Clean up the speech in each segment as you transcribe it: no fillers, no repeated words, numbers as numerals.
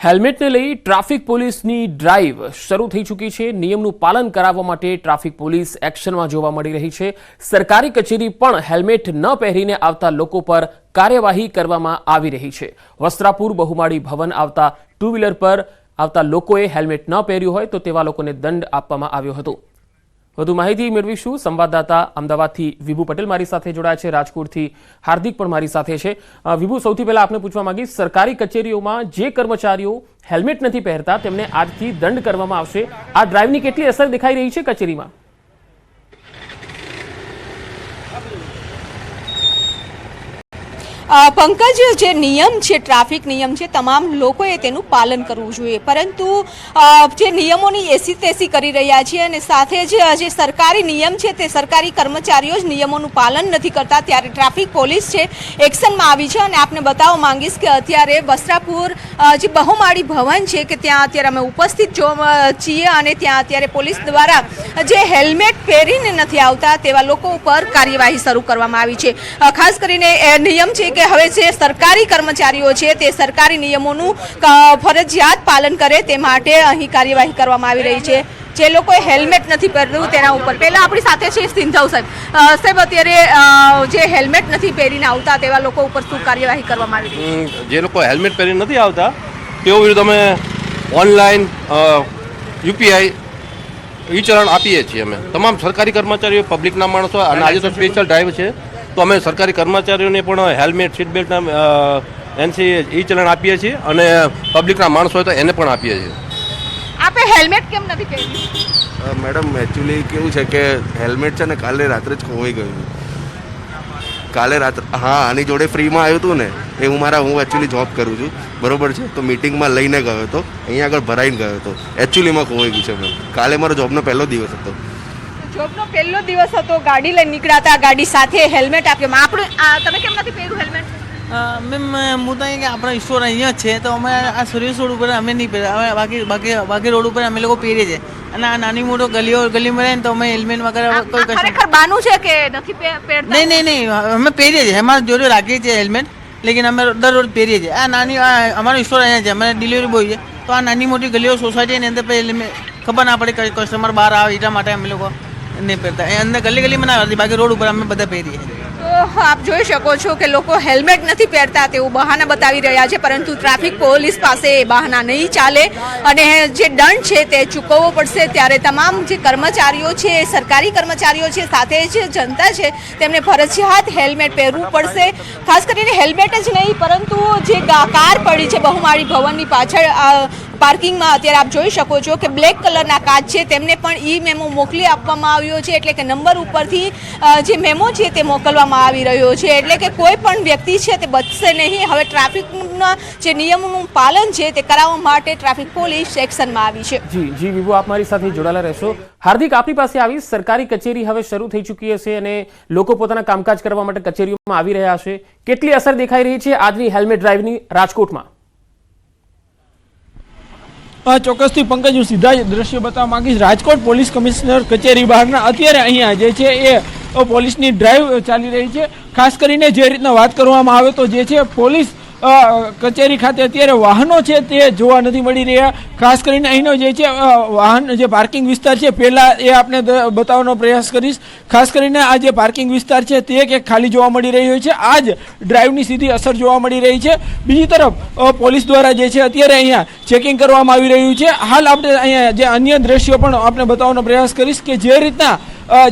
હેલ્મેટને લઈ ટ્રાફિક પોલીસની ડ્રાઈવ શરૂ થઈ ચૂકી છે। નિયમનું પાલન કરાવવા માટે ટ્રાફિક પોલીસ એક્શનમાં જોવા મળી રહી છે। સરકારી કચેરી પણ હેલ્મેટ ન પહેરીને આવતા લોકો પર કાર્યવાહી કરવામાં આવી રહી છે। વસ્ત્રાપુર બહુમાળી ભવન આવતા ટુ વ્હીલર પર આવતા લોકોએ હેલ્મેટ ન પહેર્યું હોય તો તેવા લોકોને દંડ આપવામાં આવ્યો હતો। વધુ માહિતી મેળવીશું। સંવાદદાતા અમદાવાદથી વિભુ પટેલ મારી સાથે જોડાયા છે, રાજકોટથી હાર્દિક પણ મારી સાથે છે। વિભુ, સૌથી પહેલા આપને પૂછવા માંગીશ, સરકારી કચેરીઓમાં જે કર્મચારીઓ હેલ્મેટ નથી પહેરતા તેમને આજથી દંડ કરવામાં આવશે। આ ડ્રાઈવની કેટલી અસર દેખાઈ રહી છે કચેરીમાં? पंकज, जे नियम है ट्राफिक नियम है तमाम लोगोए तेनु पालन करवू जोईए, परंतु जे नियमोनी एसी तेसी करी रह्या छे अने साथे जे सरकारी नियम है ते सरकारी कर्मचारीओ ज नियमोनुं पालन नथी करता, त्यारे ट्राफिक पोलीस है एक्शनमां आवी छे। अने आपने बताववा मांगीश के अत्यारे वस्त्रापुर जे बहुमाળી भवन है कि त्यां अत्यारे अमे उपस्थित छीए अने त्यां अत्यारे पोलीस द्वारा जे हेल्मेट પહેરીને નથી આવતા તેવા લોકો ઉપર કાર્યવાહી શરૂ કરવામાં આવી છે। ખાસ કરીને નિયમ છે કે હવે જે સરકારી કર્મચારીઓ છે તે સરકારી નિયમોનું ફરજિયાત પાલન કરે તે માટે અહીં કાર્યવાહી કરવામાં આવી રહી છે। જે લોકોએ હેલ્મેટ નથી પહેર્યું તેના ઉપર પહેલા આપણી સાથે છે સિંધવ સાહેબ। સાહેબ, અત્યારે જે હેલ્મેટ નથી પહેરીને આવતા તેવા લોકો ઉપર શું કાર્યવાહી કરવામાં આવી રહી છે? જે લોકો હેલ્મેટ પહેરીને નથી આવતા તેઓ વિરુદ્ધ અમે ઓનલાઈન યુપીઆઈ ઈ-ચલણ આપીએ છીએ। અમે તમામ સરકારી કર્મચારીઓ, પબ્લિકના માણસો, અને આજે તો સ્પેશિયલ ડ્રાઈવ છે તો અમે સરકારી કર્મચારીઓને પણ હેલ્મેટ, સીટ બેલ્ટના એનસી ઈ-ચલણ આપીએ છીએ અને પબ્લિકના માણસો હોય તો એને પણ આપીએ છીએ। આપે હેલ્મેટ કેમ નથી પહેર્યું? મેડમ, એકચ્યુઅલી કેવું છે કે હેલ્મેટ છે ને કાલે રાત્રે જ ખોવાઈ ગયું। કાલે રાત્રે, હા, આની જોડે ફ્રીમાં આવ્યું હતું ને એ હું એકચ્યુઅલી જોબ કરું છું, બરોબર છે, તો મિટિંગમાં લઈને ગયો હતો, અહીંયા આગળ ભરાઈને ગયો હતો, એકચ્યુઅલીમાં ખોવાઈ ગયું છે મેમ। કાલે મારો જોબનો પહેલો દિવસ હતો। જોબનો પહેલો દિવસ હતો, ગાડી લઈને નીકળ્યા, ગાડી સાથે હેલ્મેટ આપ્યું, આપણે તમે કેમ નથી પહેર્યું હેલ્મેટ? મેમ, હું તો કે આપણા સ્ટોર અહીંયા છે તો અમે આ સર્વિસ રોડ ઉપર અમે નહીં પહેર્યા, બાકી રોડ ઉપર અમે લોકો પહેરીએ છીએ। અને આ નાની મોટો ગલીમાં રહે ને તો અમે હેલ્મેટ વગર કોઈ ખરેખર બાનું છે કે નથી પહેરતા? નહીં, અમે પહેરીએ છીએ, અમારા જોડે રાખીએ છીએ હેલ્મેટ, લેકિન અમે દરરોજ પહેરીએ છીએ। આ નાની અમારો સ્ટોર અહીંયા છે, અમારે ડિલિવરી બોય છે, તો આ નાની મોટી ગલીઓ સોસાયટીની અંદર ખબર ના પડે કસ્ટમર બહાર આવે એટલા માટે અમે લોકો નહીં પહેરતા। એ અંદર ગલીમાં ના આવતી, બાકી રોડ ઉપર અમે બધા પહેરીએ છીએ। તો આપ જોઈ શકો છો કે લોકો હેલ્મેટ નથી પહેરતા તેવું બહાના બતાવી રહ્યા છે, પરંતુ ટ્રાફિક પોલીસ પાસે એ બહાના નહીં ચાલે અને જે દંડ છે તે ચૂકવવો પડશે। ત્યારે તમામ જે કર્મચારીઓ છે, સરકારી કર્મચારીઓ છે, સાથે જે જનતા છે તેમને ફરજિયાત હેલ્મેટ પહેરવું પડશે। ખાસ કરીને હેલ્મેટ જ નહીં, પરંતુ જે કાર પડી છે બહુમાળી ભવનની પાછળ પાર્કિંગમાં, અત્યારે આપ જોઈ શકો છો કે બ્લેક કલરના કાચ છે તેમને પણ ઈ મેમો મોકલી આપવામાં આવ્યો છે, એટલે કે નંબર ઉપરથી જે મેમો છે તે મોકલવામાં આવી રહ્યો છે, એટલે કે કોઈ પણ વ્યક્તિ છે તે બચશે નહીં। હવે ટ્રાફિકના જે નિયમોનું પાલન છે તે કરાવવા માટે ટ્રાફિક પોલીસ એક્શનમાં આવી છે। જી વિભુ, આપ મારી સાથે જોડાયેલા રહેશો। હાર્દિક, આપની પાસે આવી સરકારી કચેરી હવે શરૂ થઈ ચૂકી હશે અને લોકો પોતાના કામકાજ કરવા માટે કચેરીઓમાં આવી રહ્યા હશે, કેટલી અસર દેખાઈ રહી છે આજની હેલ્મેટ ડ્રાઈવની રાજકોટમાં? ચોક્કસથી પંકજ, હું સીધા જ દ્રશ્યો બતાવવા માંગીશ। રાજકોટ પોલીસ કમિશનર કચેરી બહારના અત્યારે અહીંયા જે છે એ પોલીસની ડ્રાઈવ ચાલી રહી છે। ખાસ કરીને જે રીતના વાત કરવામાં આવે તો જે છે પોલીસ કચેરી ખાતે અત્યારે વાહનો છે તે જોવા નથી મળી રહ્યા। ખાસ કરીને અહીંનો જે છે વાહન જે પાર્કિંગ વિસ્તાર છે, પહેલાં એ આપણે બતાવવાનો પ્રયાસ કરીશ। ખાસ કરીને આ જે પાર્કિંગ વિસ્તાર છે તે એક ખાલી જોવા મળી રહ્યો છે, આ જ ડ્રાઈવની સીધી અસર જોવા મળી રહી છે। બીજી તરફ પોલીસ દ્વારા જે છે અત્યારે અહીંયા ચેકિંગ કરવામાં આવી રહ્યું છે। હાલ આપણે અહીંયા જે અન્ય દ્રશ્યો પણ આપણે બતાવવાનો પ્રયાસ કરીશ કે જે રીતના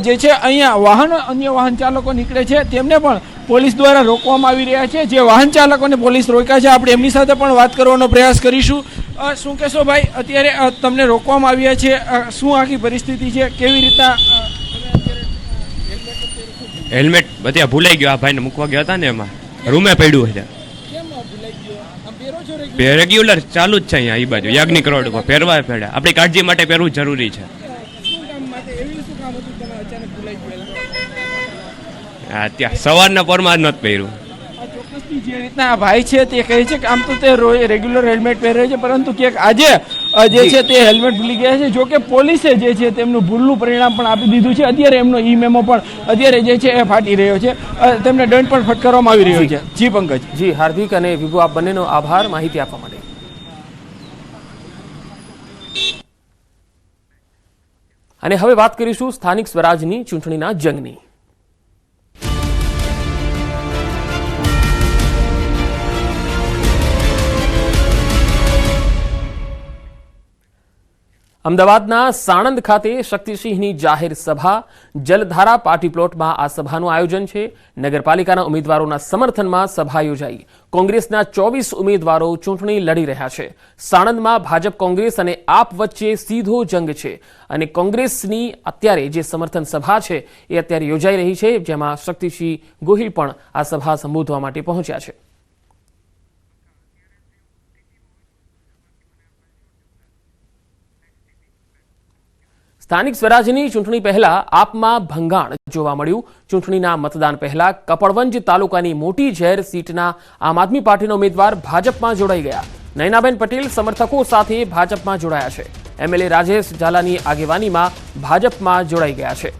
જે છે અહીંયા અન્ય વાહન ચાલકો નીકળે છે તેમને પણ પોલીસ દ્વારા રોકવામાં આવી રહ્યા છે। જે વાહન ચાલકોને પોલીસ રોક્યા છે આપણે એમની સાથે પણ વાત કરવાનો પ્રયાસ કરીશું। શું કહેશો ભાઈ, અત્યારે તમને રોકવામાં આવ્યા છે, શું આખી પરિસ્થિતિ છે, કેવી રીતના? હેલ્મેટ બધા ભૂલાઈ ગયો, આ ભાઈને મૂકવા ગયા હતા ને એમાં રૂમે પડ્યું છે। રેગ્યુલર ચાલુ જ છે અહીંયા એ બાજુ યાજ્ઞિક રોડ ઉપર પહેરવા પડે, આપણી કાળજી માટે પહેરવું જરૂરી છે। ત્યાં સવારના પોરમાં જ નથી પહેર્યું। જે રીતના ભાઈ છે તે કહે છે કે આમ તો તે રેગ્યુલર હેલ્મેટ પહેરે છે, પરંતુ ક્યાંક આજે જે છે તે હેલ્મેટ ભૂલી ગયા છે। જો કે પોલીસે જે છે તેમનું ભૂલનું પરિણામ પણ આપી દીધું છે। અત્યારે એમનો ઈ મેમો પણ અત્યારે જે છે એ ફાટી રહ્યો છે, તેમને દંડ પણ ફટકારવામાં આવી રહ્યો છે। જી પંકજ। જી હાર્દિક અને વિભુ, આપ બંનેનો આભાર માહિતી આપવા માટે। અને હવે વાત કરીશું સ્થાનિક સ્વરાજની ચૂંટણીના જંગની. અમદાવાદના સાણંદ ખાતે શક્તિસિંહની જાહેર સભા, જલધારા પાર્ટી પ્લોટમાં આ સભાનું આયોજન છે. નગરપાલિકાના ઉમેદવારોના સમર્થનમાં સભા યોજાઈ. કોંગ્રેસના 24 ઉમેદવારો ચૂંટણી લડી રહ્યા છે. સાણંદમાં ભાજપ, કોંગ્રેસ અને આપ વચ્ચે સીધો જંગ છે અને કોંગ્રેસની અત્યારે જે સમર્થન સભા છે એ અત્યારે યોજાઈ રહી છે, જેમાં શક્તિસિંહ ગોહિલ પણ આ સભા સંબોધવા માટે પહોંચ્યા છે. સ્થાનિક સ્વરાજની ચૂંટણી પહેલા આપમાં ભંગાણ જોવા મળ્યું. ચૂંટણીના મતદાન પહેલા કપડવંજ તાલુકાની મોટી ઝેર સીટના આમ આદમી પાર્ટીના ઉમેદવાર ભાજપમાં જોડાઈ ગયા. નયનાબેન પટેલ સમર્થકો સાથે ભાજપમાં જોડાયા છે. એમએલએ રાજેશ ઝાલાની આગેવાનીમાં ભાજપમાં જોડાઈ ગયા છે.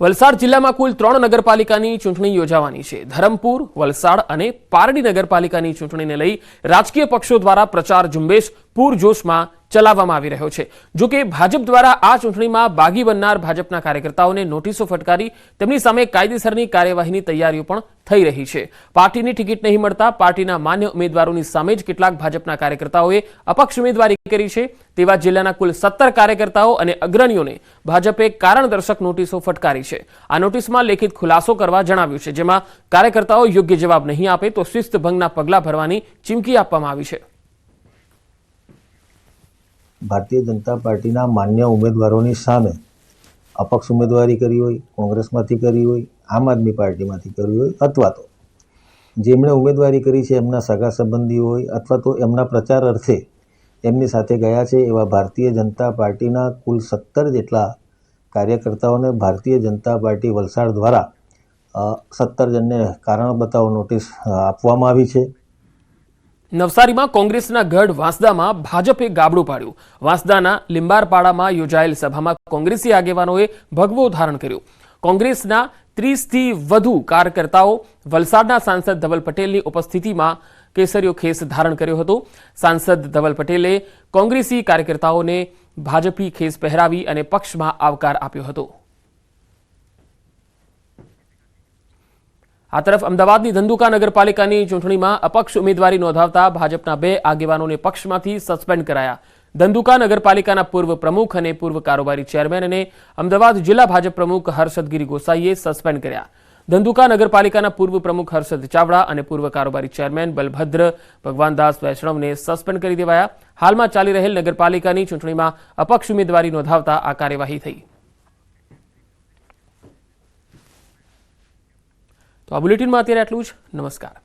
વલસાડ જિલ્લામાં કુલ 3 નગરપાલિકાની ચૂંટણી યોજાવાની છે. ધરમપુર, વલસાડ અને પારડી નગરપાલિકાની ચૂંટણીને લઈ રાજકીય પક્ષો દ્વારા પ્રચાર ઝુંબેશ પૂરજોશમાં ચલાવવામાં આવી રહ્યો છે. જો કે ભાજપ દ્વારા આ ચૂંટણીમાં બાગી બનનાર ભાજપના કાર્યકર્તાઓને નોટિસો ફટકારી તેમની સામે કાયદેસરની કાર્યવાહીની તૈયારીઓ પણ થઈ રહી છે. પાર્ટીની ટિકિટ નહીં મળતા પાર્ટીના માન્ય ઉમેદવારોની સામે જ કેટલાક ભાજપના કાર્યકર્તાઓએ અપક્ષ ઉમેદવારી કરી છે. તેવા જિલ્લાના કુલ 17 કાર્યકર્તાઓ અને અગ્રણીઓને ભાજપે કારણદર્શક નોટિસો ફટકારી છે. આ નોટિસમાં લેખિત ખુલાસો કરવા જણાવ્યું છે, જેમાં કાર્યકર્તાઓ યોગ્ય જવાબ નહીં આપે તો શિસ્તભંગના પગલાં ભરવાની ચીમકી આપવામાં આવી છે. ભારતીય જનતા પાર્ટીના માન્ય ઉમેદવારોની સામે અપક્ષ ઉમેદવારી કરી હોય, કોંગ્રેસમાંથી કરી હોય, આમ આદમી પાર્ટીમાંથી કરી હોય, અથવા તો જેમણે ઉમેદવારી કરી છે એમના સગા સંબંધીઓ હોય અથવા તો એમના પ્રચાર અર્થે એમની સાથે ગયા છે એવા ભારતીય જનતા પાર્ટીના કુલ 17 જેટલા કાર્યકર્તાઓને ભારતીય જનતા પાર્ટી વલસાડ દ્વારા 17 જણને કારણ બતાવો નોટિસ આપવામાં આવી છે. નવસારીમાં કોંગ્રેસના ગઢ વાંસદામાં ભાજપે ગાબડું પાડ્યું. વાંસદાના લીંબારપાડામાં યોજાયેલ સભામાં કોંગ્રેસી આગેવાનોએ ભગવો ધારણ કર્યો. કોંગ્રેસના 30થી વધુ કાર્યકર્તાઓ વલસાડના સાંસદ ધવલ પટેલની ઉપસ્થિતિમાં કેસરીયો ખેસ ધારણ કર્યો હતો. સાંસદ ધવલ પટેલે કોંગ્રેસી કાર્યકર્તાઓને ભાજપી ખેસ પહેરાવી અને પક્ષમાં આવકાર આપ્યો હતો. આ તરફ અમદાવાદની ધંધુકા નગરપાલિકાની ચૂંટણીમાં અપક્ષ ઉમેદવારી નોંધાવતા ભાજપના 2 આગેવાનોને પક્ષમાંથી સસ્પેન્ડ કરાયા. ધંધુકા નગરપાલિકાના પૂર્વ પ્રમુખ અને પૂર્વ કારોબારી ચેરમેન અને અમદાવાદ જિલ્લા ભાજપ પ્રમુખ હર્ષદગીરી ગોસાઈએ સસ્પેન્ડ કર્યા. ધંધુકા નગરપાલિકાના પૂર્વ પ્રમુખ હર્ષદ ચાવડા અને પૂર્વ કારોબારી ચેરમેન બલભદ્ર ભગવાનદાસ વૈષ્ણવને સસ્પેન્ડ કરી દેવાયા. હાલમાં ચાલી રહેલ નગરપાલિકાની ચૂંટણીમાં અપક્ષ ઉમેદવારી નોંધાવતા આ કાર્યવાહી થઈ. તો આ બુલેટિનમાં અત્યારે આટલું જ. નમસ્કાર.